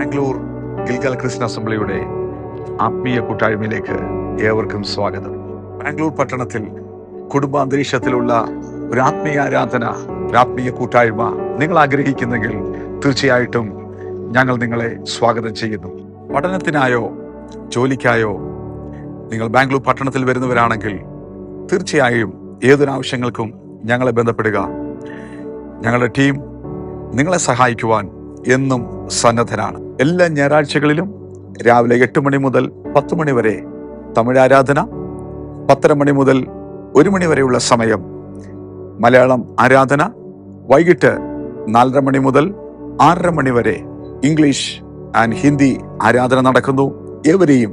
Bangalore ഗിൽഗൽ Christian അസംബ്ലിയുടെ ആത്മീയ കൂട്ടായ്മയിലേക്ക് ഏവർക്കും സ്വാഗതം. ബാംഗ്ലൂർ പട്ടണത്തിൽ കുടുംബാന്തരീക്ഷത്തിലുള്ള ഒരു ആത്മീയ ആരാധന, ഒരു ആത്മീയ കൂട്ടായ്മ നിങ്ങൾ ആഗ്രഹിക്കുന്നെങ്കിൽ തീർച്ചയായിട്ടും ഞങ്ങൾ നിങ്ങളെ സ്വാഗതം ചെയ്യുന്നു. പഠനത്തിനായോ ജോലിക്കായോ നിങ്ങൾ ബാംഗ്ലൂർ പട്ടണത്തിൽ വരുന്നവരാണെങ്കിൽ തീർച്ചയായും ഏതൊരാവശ്യങ്ങൾക്കും ഞങ്ങളെ ബന്ധപ്പെടുക. ഞങ്ങളുടെ ടീം നിങ്ങളെ സഹായിക്കുവാൻ എന്നും സന്നദ്ധരാണ്. എല്ലാ ഞായറാഴ്ചകളിലും രാവിലെ 8 മണി മുതൽ 10 മണി വരെ തമിഴ് ആരാധന, 10:30 മണി മുതൽ 1 മണി വരെയുള്ള സമയം മലയാളം ആരാധന, വൈകിട്ട് 4:30 മണി മുതൽ 6:30 മണി വരെ ഇംഗ്ലീഷ് ആൻഡ് ഹിന്ദി ആരാധന നടക്കുന്നു. ഏവരെയും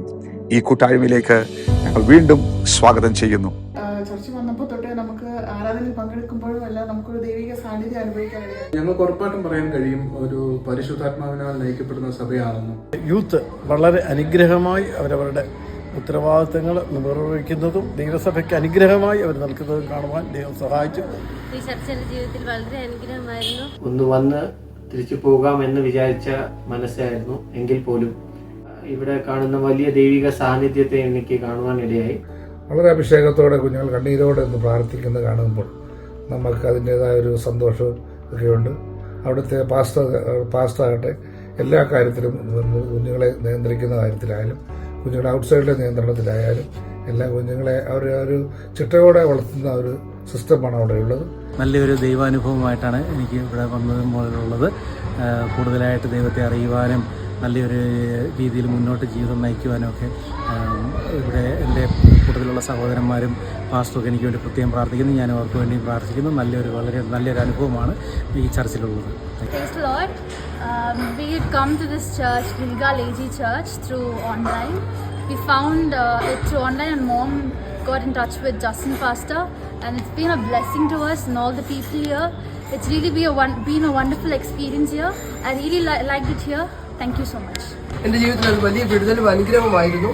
ഈ കൂട്ടായ്മയിലേക്ക് ഞങ്ങൾ വീണ്ടും സ്വാഗതം ചെയ്യുന്നു. ചർച്ച വന്നപ്പോൾ തൊട്ടേ നമുക്ക് ആരാധനയിൽ പങ്കെടുക്കുമ്പോഴും എല്ലാം നമുക്കൊരു ദൈവിക സാന്നിധ്യം അനുഭവിക്കാൻ കഴിയും. ഞങ്ങൾക്ക് ഉറപ്പായിട്ടും പറയാൻ കഴിയും ഒരു പരിശുദ്ധാത്മാവിനാൽ നയിക്കപ്പെടുന്ന സഭയാണെന്നും. യൂത്ത് വളരെ അനുഗ്രഹമായി അവരവരുടെ ഉത്തരവാദിത്തങ്ങൾ നിർവഹിക്കുന്നതും ദൈവസഭയ്ക്ക് അനുഗ്രഹമായി അവർ നിൽക്കുന്നതും കാണുവാൻ ദൈവം സഹായിച്ചു. ഈ ചർച്ചയുടെ ജീവിതത്തിൽ വളരെ അനുഗ്രഹമായിരുന്നു. ഒന്ന് വന്ന് തിരിച്ചു പോകാമെന്ന് വിചാരിച്ച മനസ്സായിരുന്നു. എങ്കിൽ പോലും ഇവിടെ കാണുന്ന വലിയ ദൈവിക സാന്നിധ്യത്തെ എനിക്ക് കാണുവാനിടയായി. വളരെ അഭിഷേകത്തോടെ കുഞ്ഞുങ്ങൾ കണ്ണീരോടെ ഒന്ന് പ്രാർത്ഥിക്കുന്നത് കാണുമ്പോൾ നമുക്ക് അതിൻ്റെതായ ഒരു സന്തോഷവും ഒക്കെയുണ്ട്. അവിടുത്തെ പാസ്റ്റാകട്ടെ എല്ലാ കാര്യത്തിലും കുഞ്ഞുങ്ങളെ നിയന്ത്രിക്കുന്ന കാര്യത്തിലായാലും കുഞ്ഞുങ്ങളുടെ ഔട്ട്സൈഡിലെ നിയന്ത്രണത്തിലായാലും എല്ലാ കുഞ്ഞുങ്ങളെ ഒരു ചിട്ടയോടെ വളർത്തുന്ന ഒരു സിസ്റ്റമാണ് അവിടെ ഉള്ളത്. നല്ലൊരു ദൈവാനുഭവമായിട്ടാണ് എനിക്ക് ഇവിടെ വന്നതും മുതലുള്ളത്. കൂടുതലായിട്ട് ദൈവത്തെ അറിയുവാനും നല്ലൊരു രീതിയിൽ മുന്നോട്ട് ജീവിതം നയിക്കുവാനും ഒക്കെ ഇവിടെ എൻ്റെ കൂടുതലുള്ള സഹോദരന്മാരും പാസ്റ്ററും എനിക്ക് വേണ്ടി പ്രത്യേകം പ്രാർത്ഥിക്കുന്നു. ഞാൻ അവർക്ക് വേണ്ടി പ്രാർത്ഥിക്കുന്നു. വളരെ നല്ലൊരു അനുഭവമാണ് ഈ ചർച്ചിലുള്ളത്. We had come to this church, Gilgal AG Church, through online. We found it through online, and Mom got in touch with Justin Pastor, and it's been a blessing to us and all the people here. It's really been a wonderful experience here. I really liked it here. Thank you so much. എൻ്റെ ജീവിതത്തിൽ അത് വലിയ വിടുതലും അനുഗ്രഹമായിരുന്നു.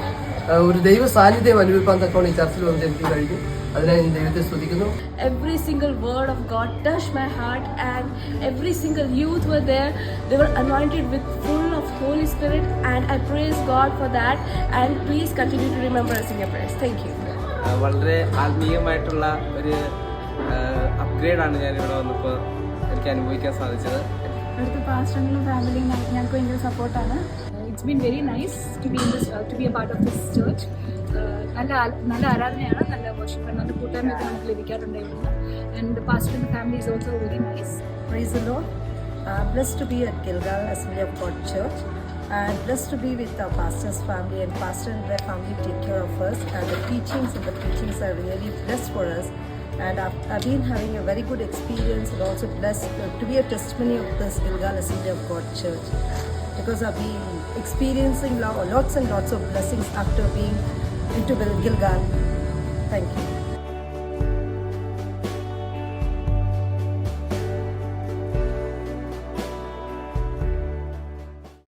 ഒരു ദൈവ സാന്നിധ്യം അനുഭവിക്കാൻ തക്കവണ്ണം ഈ ചർച്ചിൽ വന്ന് എനിക്ക് കഴിഞ്ഞു. അതിനായി ഞാൻ ദൈവത്തെ സ്തുതിക്കുന്നു. Every single word of God touched my heart, and every single youth were there. They were anointed with full of Holy Spirit, and I praise God for that. And please continue to remember us in your prayers. Thank you. വളരെ ആത്മീയമായിട്ടുള്ള ഒരു അപ്ഗ്രേഡാണ് ഞാൻ ഇവിടെ വന്നപ്പോൾ എനിക്ക് അനുഭവിക്കാൻ സാധിച്ചത്. ഇവിടുത്തെ പാസ്റ്ററും ഫാമിലിയും ഞങ്ങൾക്ക് ഭയങ്കര സപ്പോർട്ടാണ്. It's been very nice to be a part of this church. നല്ല ആരാധനയാണ്, നല്ല വർഷിപ്പ്, നല്ല കൂട്ടായ്മയൊക്കെ നമുക്ക് ലഭിക്കാറുണ്ടായിരുന്നു. And pastor and family is also very nice. Praise the Lord. Blessed to be at Gilgal Assembly of God Church, and blessed to be with our pastor's family, and pastor and their family take care of us, and the teachings and the preachings are really blessed for us. And I've been having a very good experience, and also blessed to be a testimony of this Gilgal Assembly of God Church, because I've been experiencing lots and lots of blessings after being into Gilgal. Thank you.